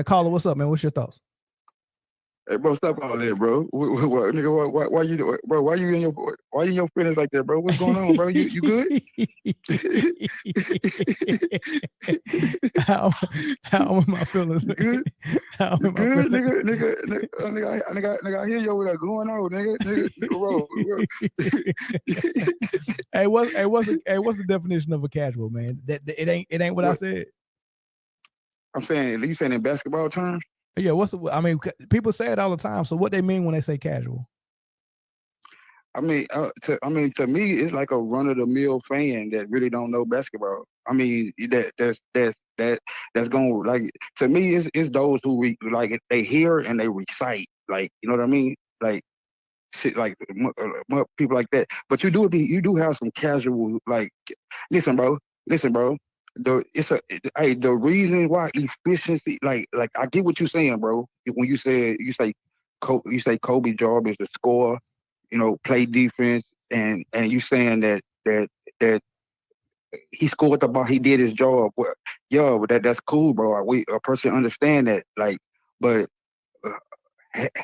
Caller, what's up, man? What's your thoughts? Hey, bro, stop all that, bro. Nigga, why you, bro? Why you in your feelings like that, bro? What's going on, bro? You good? How am my feelings? You good? How You am I good, feeling? nigga? I hear you over there going on, nigga, bro. What's the definition of a casual, man? That it ain't what I said. I'm saying, you saying in basketball terms? Yeah, I mean, people say it all the time. So what they mean when they say casual? I mean, to me, it's like a run of the mill fan that really don't know basketball. I mean, that's going, like, to me, it's those who like they hear and they recite, like, you know what I mean, like shit, like people like that. But you do have some casual, like, listen, bro. The reason why efficiency, like I get what you're saying, bro. When you say Kobe job is to score, play defense, and you saying that he scored the ball, he did his job. Well, yeah, but that's cool, bro. A person understand that, like, but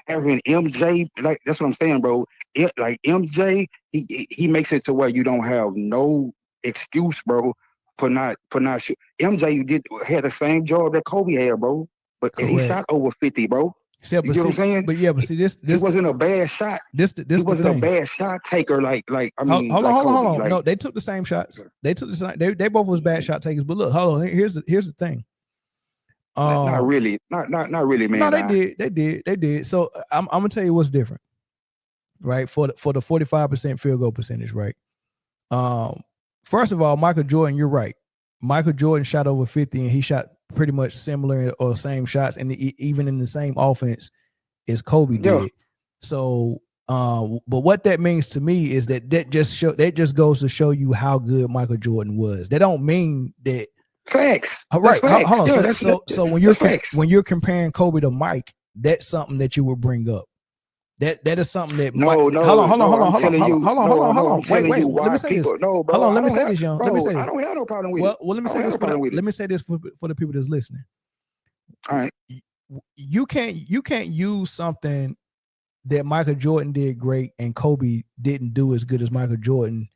having MJ, like, that's what I'm saying, bro. Like MJ, he makes it to where you don't have no excuse, bro, for not shoot. MJ had the same job that Kobe had, bro, but and he shot over 50, bro. You get what I'm saying? But see, this he wasn't a bad shot. He wasn't a bad shot taker. Like I mean, hold on. Like, no, they took the same shots. They took the same. They both was bad shot takers. But look, hold on. Here's the thing. Not really, man. No, they did. So I'm gonna tell you what's different, right? For the 45% field goal percentage, right? First of all, Michael Jordan, you're right. Michael Jordan shot over 50, and he shot pretty much similar or same shots, and even in the same offense as Kobe did. So, but what that means to me is that just goes to show you how good Michael Jordan was. That don't mean that. Facts. Right. Facts. Hold on. Yeah, so when you're comparing Kobe to Mike, that's something that you would bring up. That is something that hold on. Wait. Let me say this. No, bro. Hold on. Let me say this, young. Let me say this. I don't have no problem with it. Well, let me say this. Let me say this for the people that's listening. All right. You can't use something that Michael Jordan did great and Kobe didn't do as good as Michael Jordan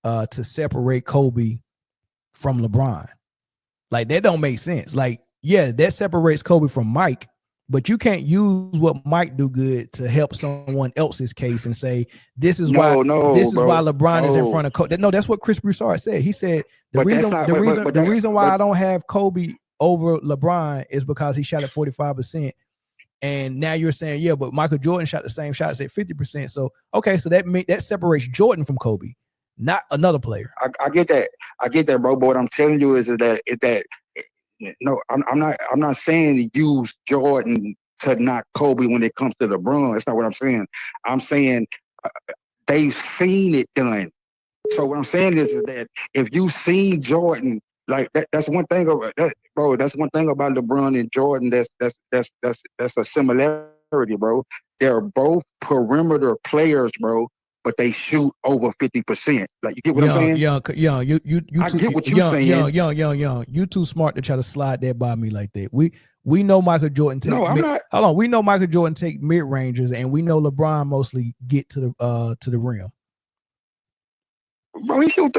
to separate Kobe from LeBron. Like, that don't make sense. Like, yeah, that separates Kobe from Mike, but you can't use what Mike do good to help someone else's case and say this is why LeBron is in front of Kobe. No, that's what Chris Broussard said. He said the reason why I don't have Kobe over LeBron is because he shot at 45%. And now you're saying, yeah, but Michael Jordan shot the same shots at 50%. So okay, so that separates Jordan from Kobe, not another player. I get that, bro. But what I'm telling you is that no, I'm not saying to use Jordan to knock Kobe when it comes to LeBron. That's not what I'm saying. I'm saying they've seen it done. So what I'm saying is that if you seen Jordan, like that's one thing about that, bro. That's one thing about LeBron and Jordan. That's a similarity, bro. They're both perimeter players, bro. But they shoot over 50%. Like, you get what I'm saying? Yeah. You I get what you're saying. Young. You too smart to try to slide that by me like that. We know Michael Jordan take. No, I'm not. Hold on. We know Michael Jordan take mid ranges, and we know LeBron mostly get to the rim. Bro, he shoot.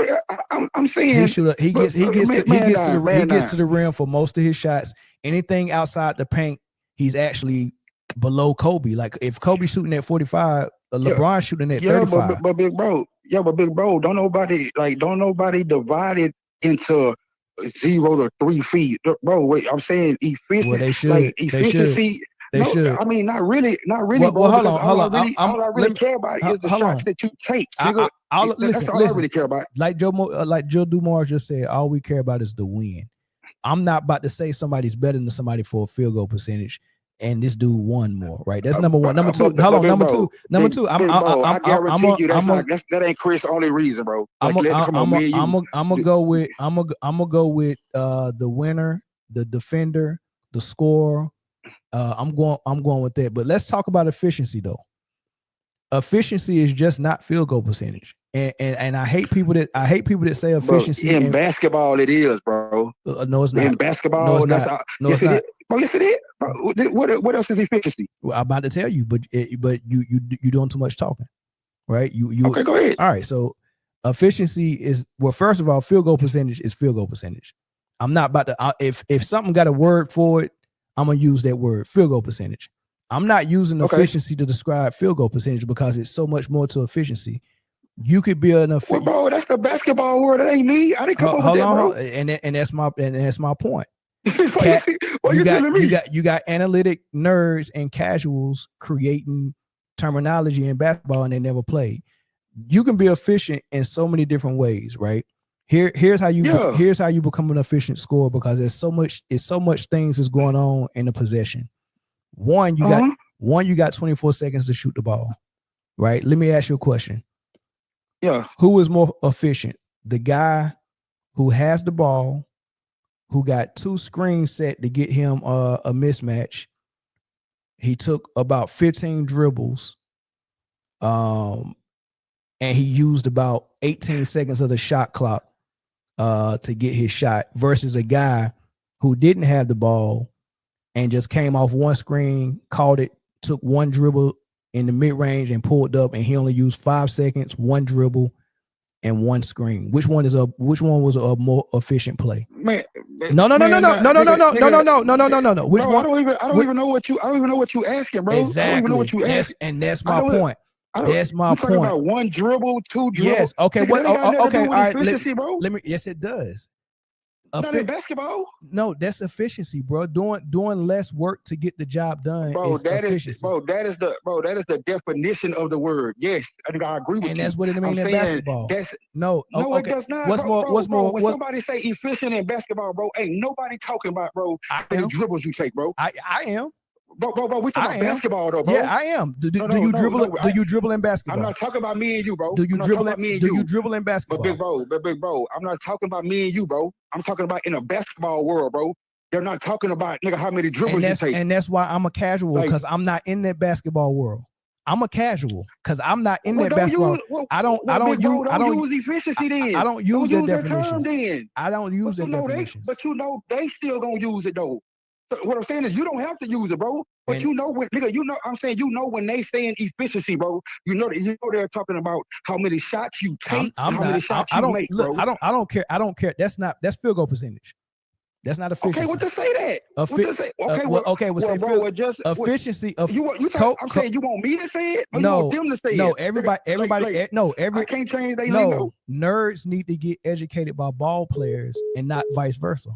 I'm saying he gets to the rim for most of his shots. Anything outside the paint, he's actually below Kobe. Like, if Kobe's shooting at 45. LeBron shooting at 35. But big bro, don't nobody divide it into 0 to 3 feet, bro. Wait, I'm saying efficiency. Well, they should. Like, efficiency. They should. I mean, not really. Well, bro, hold on. All I really care about is the shots that you take. Nigga. That's all I really care about. Like Joe Dumars just said, all we care about is the win. I'm not about to say somebody's better than somebody for a field goal percentage. And this dude won more, right? That's number one. Number two, Number two. I guarantee you that ain't Chris' only reason, bro. I'm gonna go with the winner, the defender, the scorer. I'm going with that. But let's talk about efficiency though. Efficiency is just not field goal percentage. And I hate people that say efficiency. Bro, in basketball, it is, bro. No, it's not. In basketball, no, it's not. No, yes, it's not. Bro, yes, it is. What else is efficiency? Well, I'm about to tell you, but you doing too much talking, right? You Okay, go ahead. All right. So efficiency is, well, first of all, field goal percentage is field goal percentage. I'm not about to, if something got a word for it, I'm gonna use that word, field goal percentage. I'm not using efficiency to describe field goal percentage because it's so much more to efficiency. You could be an Well, bro, that's the basketball word. That ain't me. I didn't come up with that, bro. And that's my point. You got analytic nerds and casuals creating terminology in basketball, and they never played. You can be efficient in so many different ways, right? Here's how you become an efficient scorer, because there's so much things is going on in the possession. You got 24 seconds to shoot the ball, right? Let me ask you a question. Yeah. Who is more efficient? The guy who has the ball, who got 2 screens set to get him a mismatch. He took about 15 dribbles, and he used about 18 seconds of the shot clock to get his shot, versus a guy who didn't have the ball and just came off 1 screen, caught it, took 1 dribble in the mid-range and pulled up, and he only used 5 seconds, 1 dribble, and 1 screen. Which one was a more efficient play? No. Which one? I don't even know what you asking, bro. Exactly. I don't even know what you asking. And that's my point. That's my point. About 1 dribble, 2 dribbles. Yes. Okay. What? Okay. All right. Efficiency, bro. Yes, it does. Not in basketball. No, that's efficiency, bro. Doing less work to get the job done. Bro, is efficiency. That is the definition of the word. Yes, I agree with you. And that's what it means in basketball. No, it does not. What's more? When somebody say efficient in basketball, bro, ain't nobody talking about, bro, how many dribbles you take, bro. I am. Bro, we talking about basketball, though, bro. Yeah, I am. Do you dribble? Do you dribble in basketball? I'm not talking about me and you, bro. Do you dribble in basketball? But big bro, I'm not talking about me and you, bro. I'm talking about in a basketball world, bro. They're not talking about, nigga, how many dribbles you take. And that's why I'm a casual, because I'm not in that basketball world. I'm a casual because I'm not in that basketball. I don't use efficiency then. I don't use that definition. I don't use that definition. But they still gonna use it though. So what I'm saying is you don't have to use it, bro. But I'm saying when they saying efficiency, bro, they're talking about how many shots you take, many shots you make, bro. I don't care. That's field goal percentage. That's not efficiency. Okay, what to say that? Efficiency of I'm saying you want me to say it? Or you want them to say it? No, everybody. I can't change their lingo. Nerds need to get educated by ball players and not vice versa.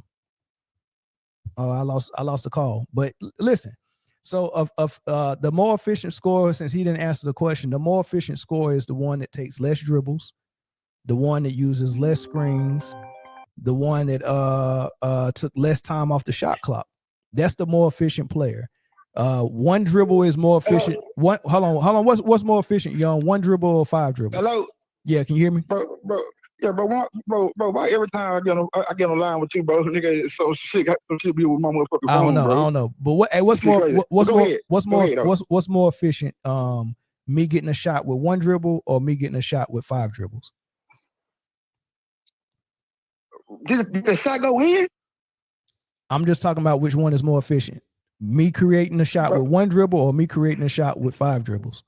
Oh, I lost the call. But listen, so the more efficient scorer, since he didn't answer the question, the more efficient scorer is the one that takes less dribbles, the one that uses less screens, the one that took less time off the shot clock. That's the more efficient player. 1 dribble is more efficient. Hold on. What's more efficient, young? 1 dribble or 5 dribbles? Hello. Yeah, can you hear me, bro? Yeah, bro. Why every time I get on line with you, bro, nigga, so shit be with my motherfucking phone, I don't know. But what's more efficient? Me getting a shot with 1 dribble or me getting a shot with 5 dribbles? Did the shot go in? I'm just talking about which one is more efficient. Me creating a shot with 1 dribble or me creating a shot with 5 dribbles?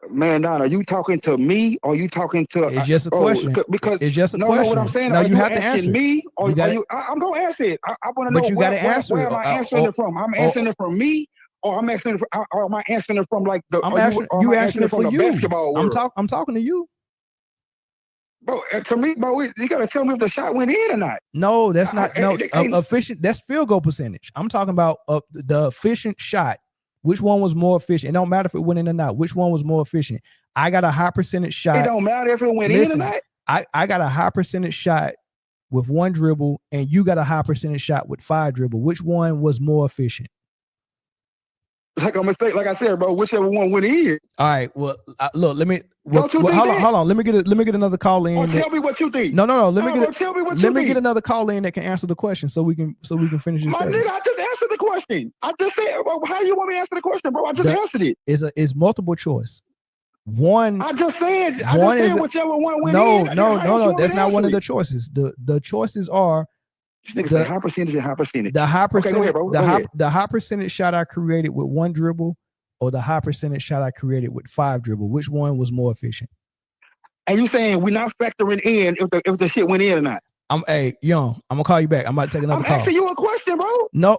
Man, Don, are you talking to me or are you talking to? It's just a question. Because it's just a question. No, what I'm saying. No, you have to answer me. Or I'm gonna answer it. I want to know. But you got to answer where it. Am I answering it from? I'm answering it from me, or am I answering it from like the? You answering it for you. Basketball world? I'm talking to you. Bro, to me, bro, you gotta tell me if the shot went in or not. No, that's not efficient. That's field goal percentage. I'm talking about the efficient shot. Which one was more efficient? It don't matter if it went in or not. Which one was more efficient? I got a high percentage shot. It don't matter if it went in or not. I got a high percentage shot with 1 dribble, and you got a high percentage shot with 5 dribble. Which one was more efficient? Like I said, bro, whichever one went in. All right. Well, look. Let me. Hold on. Let me get another call in. Tell me what you think. No. Let me get another call in that can answer the question, so we can finish this. My nigga, I just answered the question. I just said, bro, how you want me to answer the question, bro? I just answered it. It's multiple choice. One. I just said whichever one went in. No. That's not one of the choices. The choices are This nigga say high percentage and high percentage. The high percentage, okay, go ahead, bro. The high percentage shot I created with 1 dribble, or the high percentage shot I created with 5 dribble. Which one was more efficient? And you saying we're not factoring in if the shit went in or not? Young, I'm gonna call you back. I'm about to take another call. I'm asking you a question, bro. No,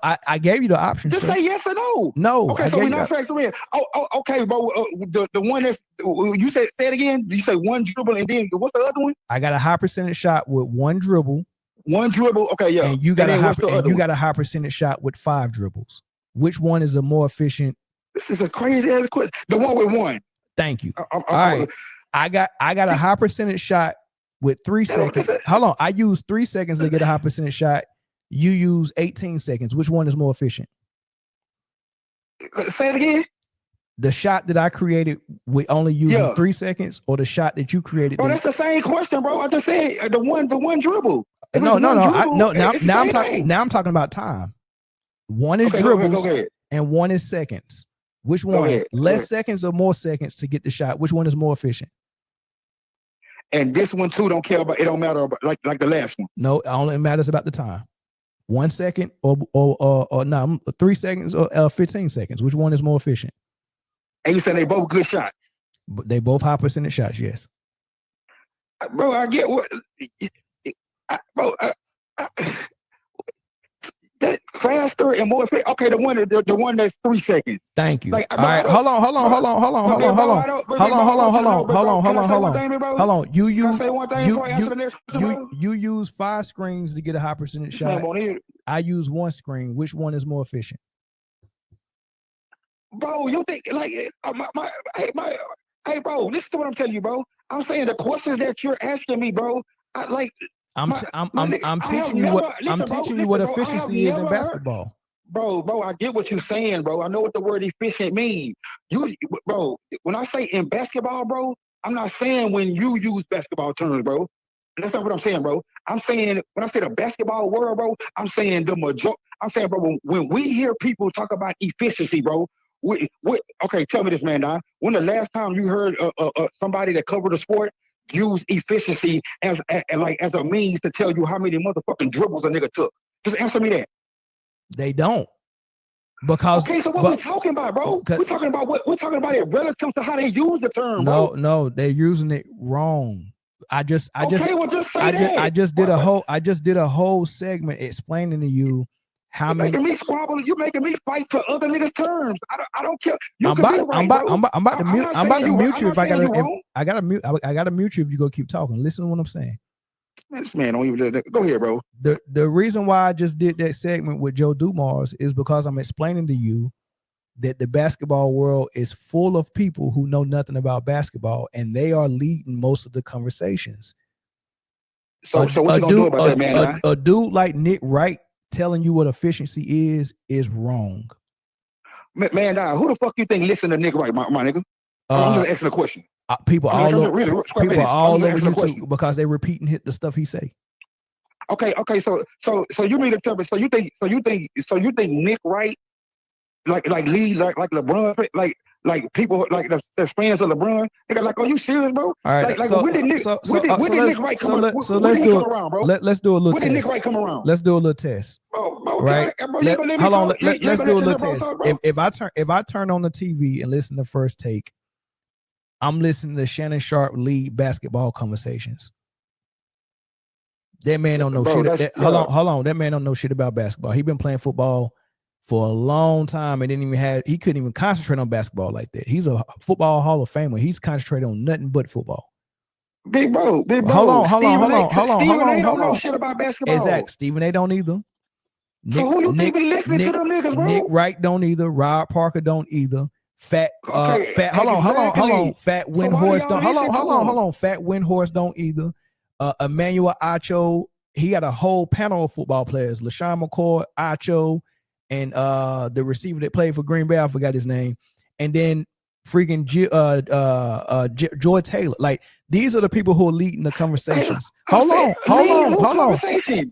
I gave you the option. Just say yes or no. No. Okay, so we're not factoring in. Oh, okay, bro. The one that's you say it again. You say 1 dribble and then what's the other one? I got a high percentage shot with 1 dribble. 1 dribble. Okay, yeah. And you got a high percentage shot with 5 dribbles. Which one is a more efficient? This is a crazy ass question. The one with 1. Thank you. All right. I got a high percentage shot with 3 seconds. Hold on. I use 3 seconds to get a high percentage shot. You use 18 seconds. Which one is more efficient? Say it again. The shot that I created with only using 3 seconds, or the shot that you created? Bro, that's the same question, bro. I just said the one dribble. No. Now I'm talking about time. One is dribbles and one is seconds. Which one? Less seconds or more seconds to get the shot? Which one is more efficient? And this one too don't care about. It don't matter about, like the last one. No, it only matters about the time. 1 second or 3 seconds or 15 seconds. Which one is more efficient? And you said they both good shots. But they both high percentage shots. Yes. Bro, I get what. Bro, that faster and more efficient. Okay, the one that's 3 seconds. Thank you. All right, hold on. You use 5 screens to get a high percentage shot. I use 1 screen. Which one is more efficient? Bro, you think like hey, bro, listen to what I'm telling you, bro. I'm saying the questions that you're asking me, bro. I'm teaching you what efficiency is in basketball. Bro, I get what you're saying, bro. I know what the word efficient means. Bro, when I say in basketball, bro, I'm not saying when you use basketball terms, bro. That's not what I'm saying, bro. I'm saying when I say the basketball world, bro, I'm saying I'm saying, bro, when we hear people talk about efficiency, bro, okay, tell me this, man. Now, when the last time you heard somebody that covered the sport use efficiency as a means to tell you how many motherfucking dribbles a nigga took? Just answer me that. They don't. Because okay, so what we talking about, bro? We're talking about it relative to how they use the term. No, they're using it wrong. I just did a whole segment explaining to you how you're many. Making me squabble. You making me fight for other niggas' terms. I don't care. I'm about to mute you if I gotta mute you if you go keep talking. Listen to what I'm saying. Man, this man don't even go ahead, bro. The reason why I just did that segment with Joe Dumars is because I'm explaining to you that the basketball world is full of people who know nothing about basketball, and they are leading most of the conversations. So what you gonna do about that, man? A dude like Nick Wright telling you what efficiency is wrong. Man, who the fuck you think listen to Nick Wright, my nigga? I'm just asking a question. People all over YouTube because they repeating the stuff he say. Okay. So you mean to tell me? So you think Nick Wright like lead like LeBron like people like the fans of LeBron? They got like, are you serious, bro? All right. When did Nick Wright come around, bro? Let's do a little test. When did Nick Wright come around? Let's do a little test. Right? Hold on. Let's do a little test. If I turn on the TV and listen to First Take, I'm listening to Shannon Sharp lead basketball conversations. That man don't know shit. Hold on. That man don't know shit about basketball. He been playing football for a long time and he couldn't even concentrate on basketball like that. He's a football Hall of Famer. He's concentrated on nothing but football. Big bro. Hold on. Don't know shit about basketball. Exactly. Stephen A. don't either. So who you think be listening to them niggas, bro? Nick Wright don't either. Rob Parker don't either. Fat Windhorst don't. Hold on. Fat Windhorst don't either. Emmanuel Acho, he got a whole panel of football players. LaShawn McCoy, Acho, and the receiver that played for Green Bay, I forgot his name. And then freaking Joy Taylor. Like, these are the people who are leading the conversations. Hold on.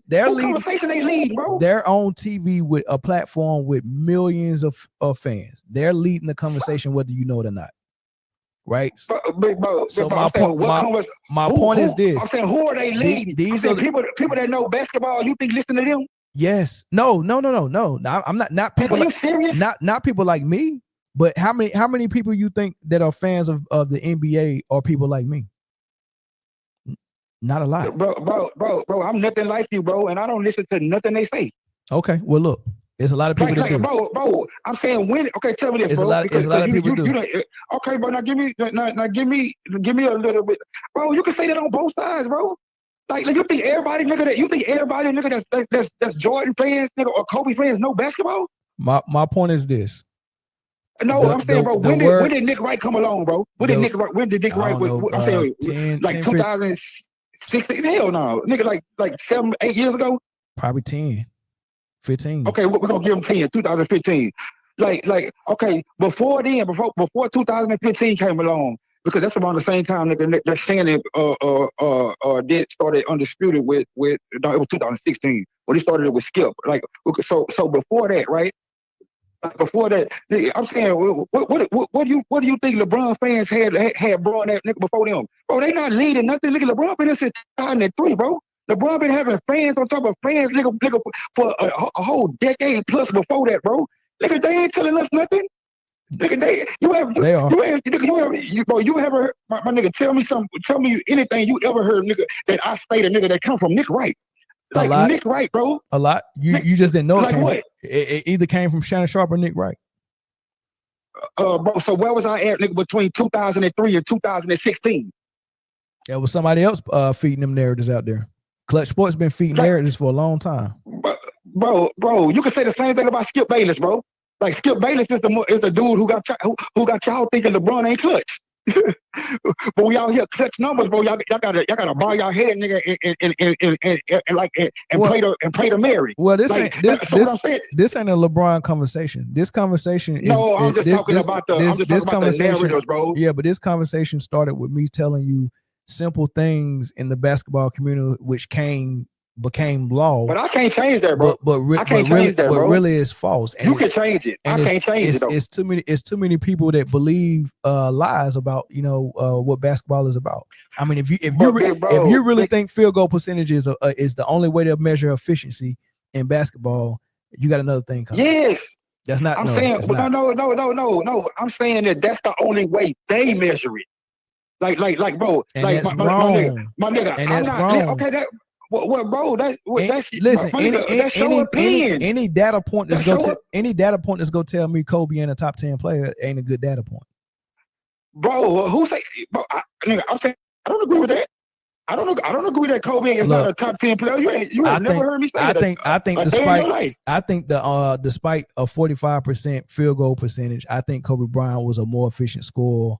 They're leading. They lead, bro. They're on TV with a platform with millions of fans. They're leading the conversation, whether you know it or not. right? Bro, So I'm saying my point is this. I'm saying who are they leading? These I'm are saying people that know basketball. You think listen to them? yes. No. I'm not people Are you like serious? not people like me, but how many people you think that are fans of the NBA are people like me? Not a lot. Bro, I'm nothing like you, bro, and I don't listen to nothing they say. Okay, well look, there's a lot of people that do. Bro, I'm saying when. Okay, tell me this, bro. There's a lot of people do. Okay, bro. Now give me a little bit, bro. You can say that on both sides, bro. Like you think everybody, nigga, that's Jordan fans, nigga, or Kobe fans know basketball? My point is this. No, I'm saying, bro. When did Nick Wright come along, bro? When did Nick Wright? I'm saying, 2016. Hell no, nigga, like 7, 8 years ago. Probably 10, 15. Okay, we're gonna give him 10, 2015. Okay, before then, before 2015 came along, because that's around the same time that Shannon did started Undisputed with no, it was 2016 when he started it with Skip. Like so before that, right? Like before that, I'm saying, what do you think LeBron fans had Braun that nigga before them? Bro, they not leading nothing. Nigga, LeBron been since 2003, bro. LeBron been having fans on top of fans, nigga for a whole decade plus before that, bro. Nigga, they ain't telling us nothing. Nigga, you ever, my nigga, tell me anything you ever heard, nigga, that I stated, nigga, that come from Nick Wright. Like a lot. Nick Wright, bro. A lot. You just didn't know it. Like what? It either came from Shannon Sharp or Nick Wright. Bro, so where was I at, nigga, between 2003 and 2016? There was somebody else feeding them narratives out there. Clutch Sports been feeding narratives for a long time. Bro, you can say the same thing about Skip Bayless, bro. Like Skip Bayless is the dude who got y'all thinking LeBron ain't clutch. But we out here clutch numbers, bro. Y'all gotta bow y'all head, nigga, and play the Mary. Well, this like, ain't this ain't a LeBron conversation. This conversation is I'm just talking about the narratives, bro. Yeah, but this conversation started with me telling you simple things in the basketball community which became law. But I can't change that, bro. But really is false. And you can change it. I can't change it though. It's too many people that believe lies about what basketball is about. I mean, if you really think field goal percentage is the only way to measure efficiency in basketball, you got another thing coming. Yes. That's not. I'm saying no. I'm saying that's the only way they measure it. Like, bro. And like that's wrong. My nigga. And that's wrong. Okay, that. Well, bro, that's listen. that's your opinion. Any data point that's go tell me Kobe ain't a top 10 player ain't a good data point. Bro, who say? Bro, I'm saying I don't agree with that. I don't agree that Kobe is not a top 10 player. You have never heard me say that. I think despite a 45% field goal percentage, I think Kobe Bryant was a more efficient scorer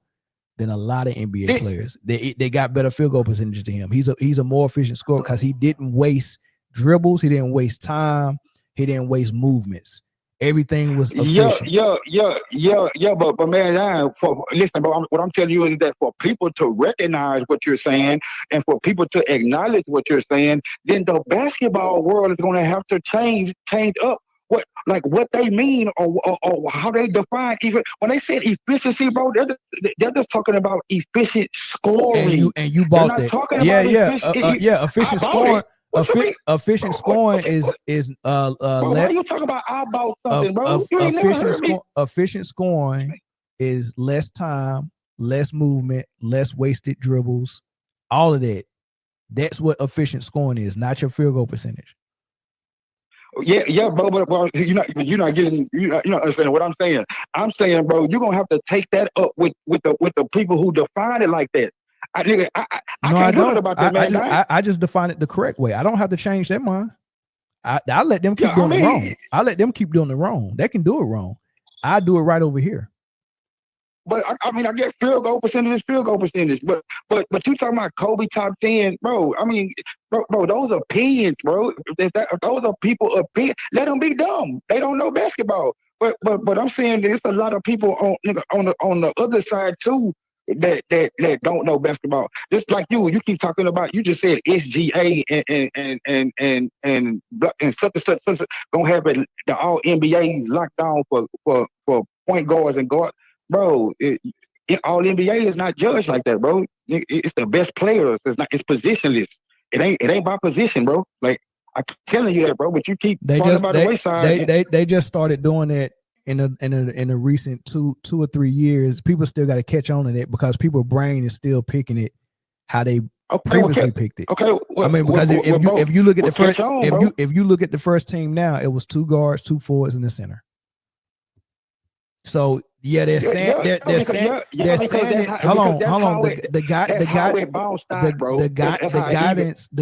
than a lot of NBA players. They got better field goal percentages to him. He's a more efficient scorer because he didn't waste dribbles, he didn't waste time, he didn't waste movements. Everything was efficient. But man, listen, bro. What I'm telling you is that for people to recognize what you're saying and for people to acknowledge what you're saying, then the basketball world is going to have to change up what they mean or how they define. Even when they said efficiency, bro, they're just talking about efficient scoring. And you bought that. Efficient scoring. Efficient scoring is bro, why you talking about I bought something, bro? You ain't never heard me. Efficient scoring is less time, less movement, less wasted dribbles, all of that. That's what efficient scoring is, not your field goal percentage. Yeah, bro, but you're not understanding what I'm saying. I'm saying, bro, you're gonna have to take that up with the people who define it like that. I can't do it about that, man. I just define it the correct way. I don't have to change their mind. I let them keep doing it wrong. I let them keep doing it wrong. They can do it wrong. I do it right over here. But I mean, I get field goal percentage. But you talking about Kobe top 10, bro? I mean, bro, those opinions, bro. If those are people opinion, let them be dumb. They don't know basketball. But I'm saying there's a lot of people on the other side too that don't know basketball. Just like you keep talking about. You just said SGA and such gonna have it the all NBA locked down for point guards and guards. Bro, all NBA is not judged like that, bro. It's the best players. It's positionless. It ain't by position, bro. Like I'm telling you that, bro. But you keep falling by the wayside. They just started doing that in a recent two or 3 years. People still got to catch on to that because people's brain is still picking it how they previously picked it. Okay, I mean, because if you look at the first if you look at the first team now, it was 2 guards, 2 forwards, and the center. So yeah, they're saying hold on. The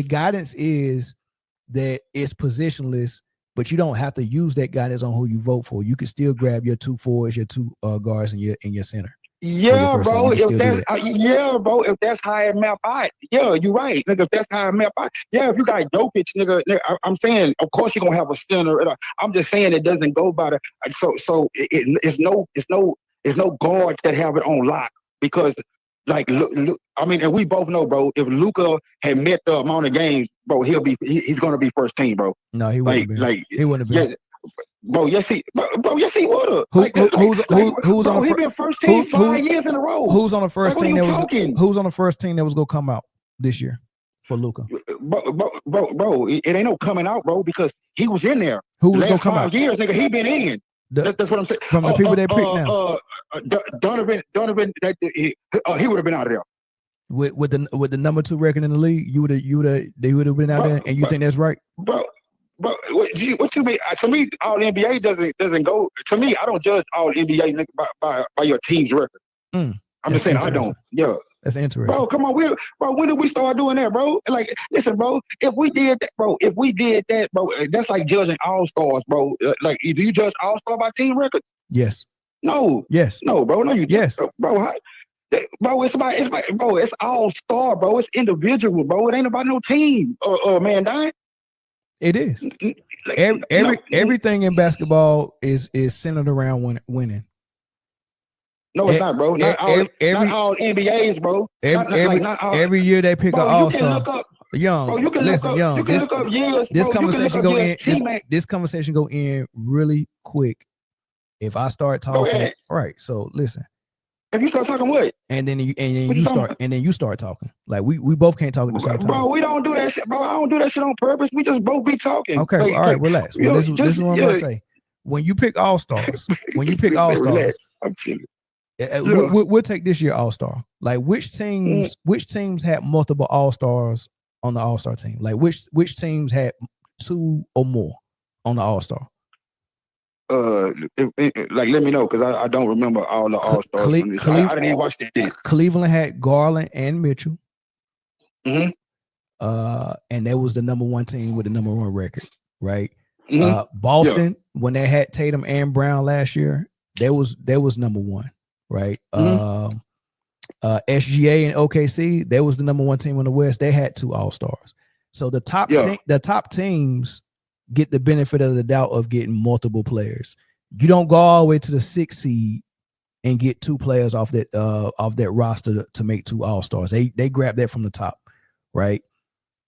guidance is that it's positionless, but you don't have to use that guidance on who you vote for. You can still grab your 2 forwards, your 2 guards, and your center. Yeah, bro. If that's how it map out, yeah, you're right, nigga. If that's how it map out, yeah. If you got Jokic, nigga, I'm saying, of course you're gonna have a center. I'm just saying it doesn't go by the. It's no guards that have it on lock because, like, look, I mean, and we both know, bro. If Luka had met the amount of games, bro, he's gonna be first team, bro. No, he wouldn't be. He wouldn't be. Yeah, bro, yes he would. Who's on he been first team 5 years in a row. Who's on the first team who's on the first team that was gonna come out this year for Luka? Bro, it ain't no coming out, bro, because he was in there. Who was gonna come out? 5 years, nigga, he been in. That's what I'm saying. From the people they picked now. Donovan, he would have been out of there. With the number 2 record in the league, they would have been out there, and you think that's right, bro? But what you mean? To me, all NBA doesn't go. To me, I don't judge all NBA by your team's record. I'm just saying I don't. Yeah, that's interesting, bro. Come on, when did we start doing that, bro? Like, listen, bro. If we did that, bro, that's like judging all stars, bro. Like, do you judge all star by team record? Yes. No. Yes. No, bro. No, you. Yes, bro. Bro, it's all star, bro. It's individual, bro. It ain't about no team, man. Dying. It is. Everything in basketball is centered around winning. No, it's not, bro. Not all NBAs, bro. Every year they pick an all-star. Young, bro, you can listen, Young. You can look up years. This conversation go in. This conversation go in really quick. If I start talking, all right. So listen. If you start talking what? And then you start talking. Like we both can't talk at the same time. Bro, we don't do that shit, bro. I don't do that shit on purpose. We just both be talking. Okay, like, all right, relax. Well, this is what I'm gonna say. When you pick all-stars, I'm chilling. We'll take this year all-star. Like which teams had multiple all-stars on the all-star team? Like which teams had 2 or more on the all-star? Let me know because I don't remember all the all stars. I didn't even watch the Cleveland had Garland and Mitchell. Mm-hmm. And that was the number 1 team with the number 1 record, right? Mm-hmm. Boston, when they had Tatum and Brown last year, that was number 1, right? Mm-hmm. SGA and OKC, that was the number 1 team in the West. They had 2 all stars. So the top teams get the benefit of the doubt of getting multiple players. You don't go all the way to the 6th seed and get 2 players off that roster to make 2 all-stars. They grab that from the top, right?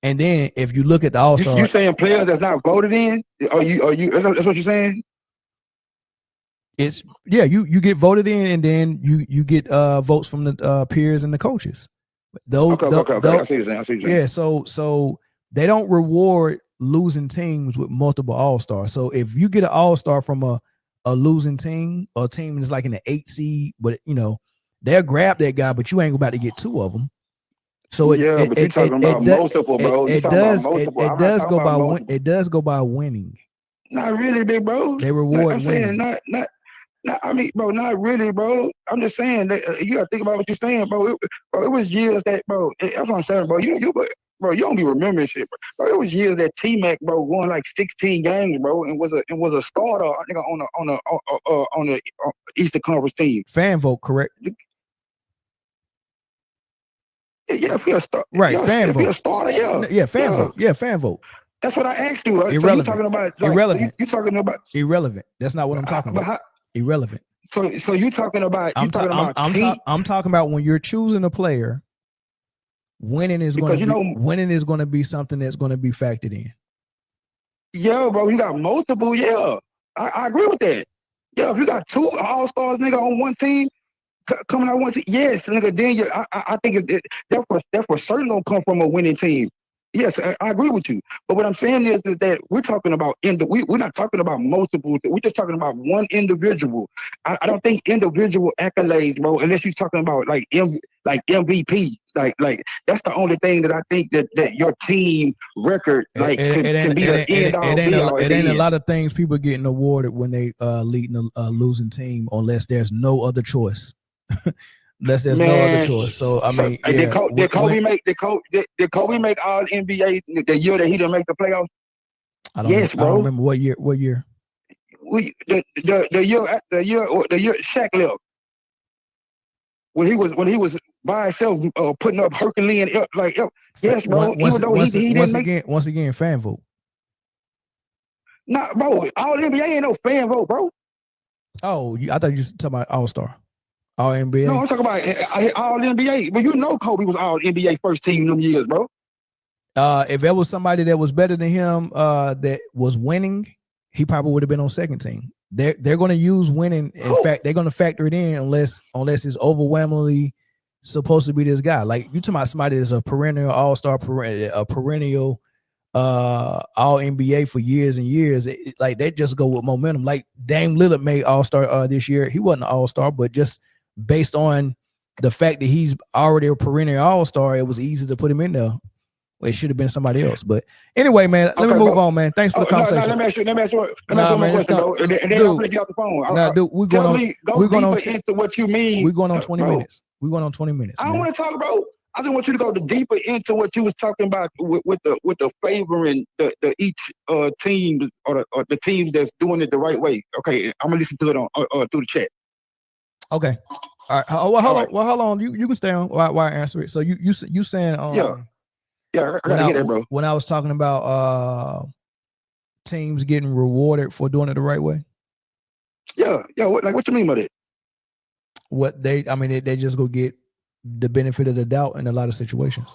And then if you look at the all-star, you saying players that's not voted in? Are you that's what you're saying? It's you get voted in, and then you get votes from the peers and the coaches. Okay. I see what you're saying. Yeah, so they don't reward losing teams with multiple all-stars. So if you get an all-star from a losing team or a team that's like in the 8th seed, but they'll grab that guy, but you ain't about to get 2 of them. So but you're talking about multiple, bro. It does go by winning. Not really, big bro. They reward I'm winning. saying not. I mean, bro, not really, bro. I'm just saying that you gotta think about what you're saying, bro. It was years that, bro. That's what I'm saying, bro. Bro, you don't be remembering shit, bro. It was years that T-Mac, bro, won like 16 games, bro, and was a starter, I think, on the Eastern Conference team. Fan vote, correct? Yeah, if you're a star, right? Yeah, fan if vote. You're a starter, fan vote. Yeah, fan vote. That's what I asked you. Irrelevant. So you talking about irrelevant? You talking about irrelevant? That's not what I'm talking about. Irrelevant. So you talking about? I'm talking about when you're choosing a player. Winning is going to be something that's going to be factored in. Yeah, bro, you got multiple. Yeah, I agree with that. Yeah, if you got 2 all-stars, nigga, on one team, coming out once, yes, nigga. Then I think that for certain gonna come from a winning team. Yes, I agree with you. But what I'm saying is that we're talking about we're not talking about multiple. We're just talking about one individual. I don't think individual accolades, bro. Unless you're talking about like MVP, like that's the only thing that I think that your team record like can be the end all be all. It ain't a lot of things people getting awarded when they leading a losing team, unless there's no other choice. Unless there's no other choice. So I mean, did Kobe make all NBA the year that he didn't make the playoffs? Yes, bro. I don't remember what year. What year? The year Shaq left. When he was by himself, putting up Herculean yes, bro. Once again, fan vote. Nah, bro. All NBA ain't no fan vote, bro. Oh, I thought you were talking about All Star. All NBA. No, I'm talking about all NBA. But you know Kobe was all NBA first team them years, bro. If there was somebody that was better than him that was winning, he probably would have been on second team. They're going to use winning. In fact, they're going to factor it in unless it's overwhelmingly supposed to be this guy. Like you talking about somebody that's a perennial All-Star, a perennial All NBA for years and years. Like they just go with momentum. Like Dame Lillard made All-Star this year. He wasn't an All-Star, but just based on the fact that he's already a perennial All-Star, it was easy to put him in there. Well, it should have been somebody else. But anyway, man, let me move on, man. Thanks for the conversation. Let me ask you one question, though. And then I'm going to get off the phone. Dude, we're going on into what you mean. We're going on 20 minutes. We're going on 20 minutes. I don't want to talk, bro. I just want you to go deeper into what you was talking about with the favoring the each team or the teams that's doing it the right way. Okay, I'm gonna listen to it on through the chat. Okay. All right. Hold on. You can stay on while I answer it. So you saying Yeah, I gotta get that, bro. When I was talking about teams getting rewarded for doing it the right way. Yeah. What you mean by that? They just go get the benefit of the doubt in a lot of situations.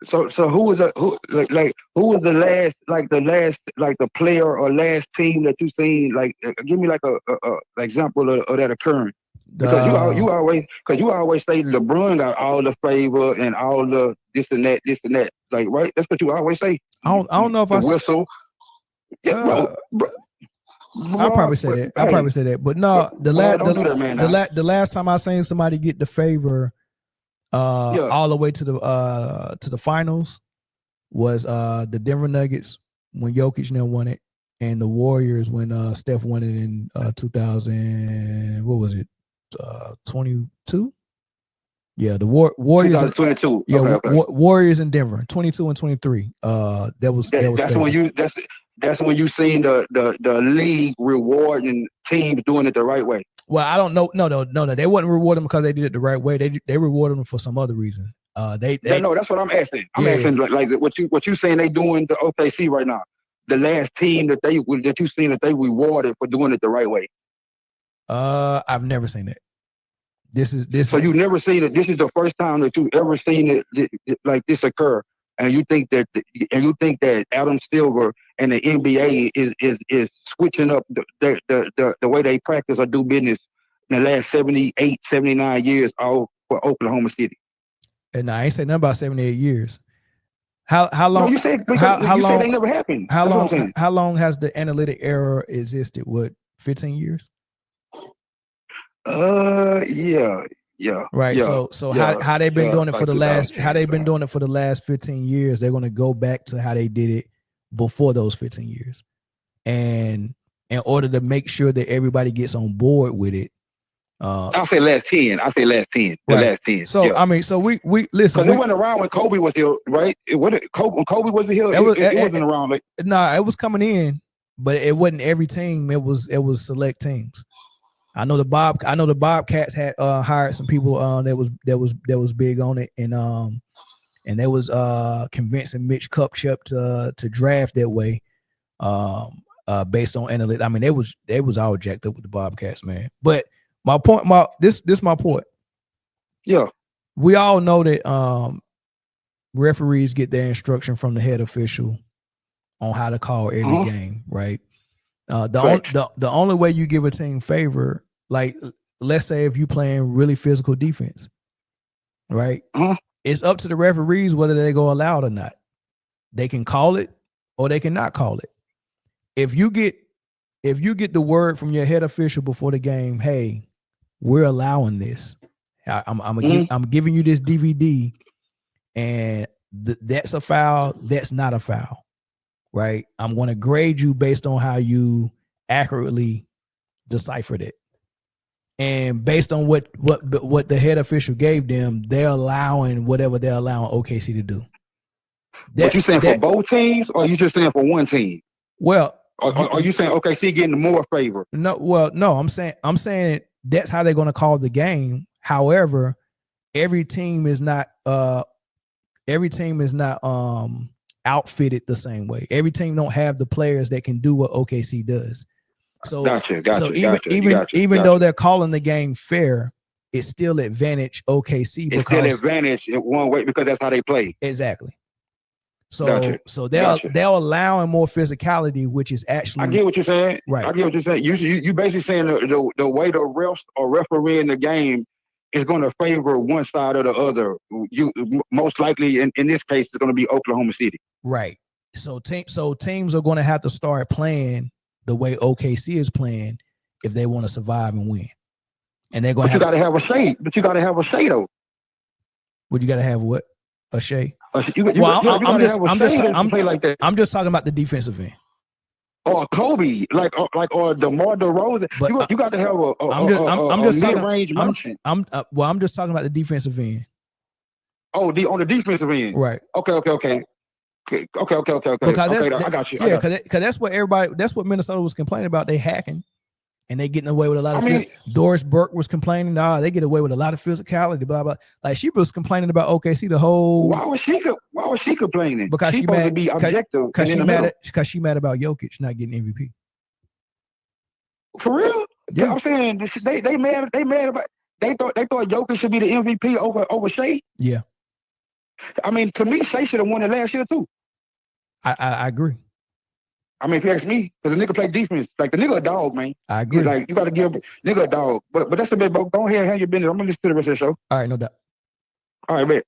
So who was the player or last team that you seen? Like, give me like a example of that occurring. Because you always say LeBron got all the favor and all the this and that. Like, right? That's what you always say. I don't know if I whistle. Yeah, bro. I'll probably say that. But no, the last time I seen somebody get the favor all the way to the finals was the Denver Nuggets when Jokic now won it, and the Warriors when Steph won it in 2000. What was it? 22. Yeah, the Warriors. 2022. Yeah, okay. Warriors in Denver, 22 and 23. That's when you seen the league rewarding teams doing it the right way. Well, I don't know. No. They wouldn't reward them because they did it the right way. They rewarded them for some other reason. No, that's what I'm asking. I'm asking like what you saying they doing the OKC right now. The last team that you seen that they rewarded for doing it the right way. I've never seen it. This. So you've never seen it. This is the first time that you've ever seen it like this occur, and you think that Adam Silver and the NBA is switching up the way they practice or do business in the last 78, 79 years, all for Oklahoma City. And I ain't saying nothing about 78 years. How long? No, you said they never happened. How long has the analytic error existed? What, 15 years? Yeah. Right. Yeah, so how they've been doing it for the last 15 years, they're going to go back to how they did it before those 15 years. And in order to make sure that everybody gets on board with it, I'll say last 10. The last 10. So yeah. So we listen. Because it wasn't around when Kobe was here, right? When Kobe was here, it wasn't around. Like, it was coming in, but it wasn't every team. It was select teams. I know the Bobcats had hired some people that was big on it, and they was convincing Mitch Kupchak to draft that way, based on analytics. I mean, they was all jacked up with the Bobcats, man. But my point, this my point. Yeah, we all know that referees get their instruction from the head official on how to call every game, right? The only way you give a team favor, like let's say if you playing really physical defense, right? It's up to the referees whether they go allowed or not. They can call it or they cannot call it. If you get the word from your head official before the game, hey, we're allowing this. I'm giving you this DVD, and that's a foul. That's not a foul, right? I'm going to grade you based on how you accurately deciphered it, and based on what the head official gave them, they're allowing whatever they're allowing OKC to do. But you saying for both teams, or you just saying for one team? Well, are you saying OKC getting more favor? No, I'm saying that's how they're going to call the game. However, every team is not outfitted the same way. Every team don't have the players that can do what OKC does. So, even though they're calling the game fair, it's still advantage OKC. It's still advantage in one way because that's how they play. Exactly. So they're allowing more physicality, which is actually. I get what you're saying. Right. I get what you're saying. You basically saying the way the refs or refereeing the game is going to favor one side or the other. You most likely in this case it's going to be Oklahoma City. Right. So teams are going to have to start playing the way OKC is playing if they want to survive and win. And they're going to. You got to have a shade. But you got to have a shade though. What you got to have? What? A shade? I'm just talking about the defensive end. Or Kobe, or DeMar DeRozan. But you got to have a mid-range motion. I'm just talking about the defensive end. Oh, on the defensive end. Right. Okay. Because I got you. Yeah, because that's what Minnesota was complaining about. They hacking. And they getting away with a lot of. Doris Burke was complaining. They get away with a lot of physicality. Blah blah. Like she was complaining about OKC the whole. Why was she complaining? Because she's supposed to be objective. Because she mad about Jokic not getting MVP. For real? Yeah. I'm saying they mad. They mad about. They thought Jokic should be the MVP over Shea. Yeah. I mean, to me, Shea should have won it last year too. I agree. I mean, if you ask me, because the nigga play defense, like the nigga a dog, man. I agree. Like you got to give nigga a dog, but that's a bit. Go ahead and have your business. I'm gonna listen to the rest of the show. All right, no doubt. All right, bet.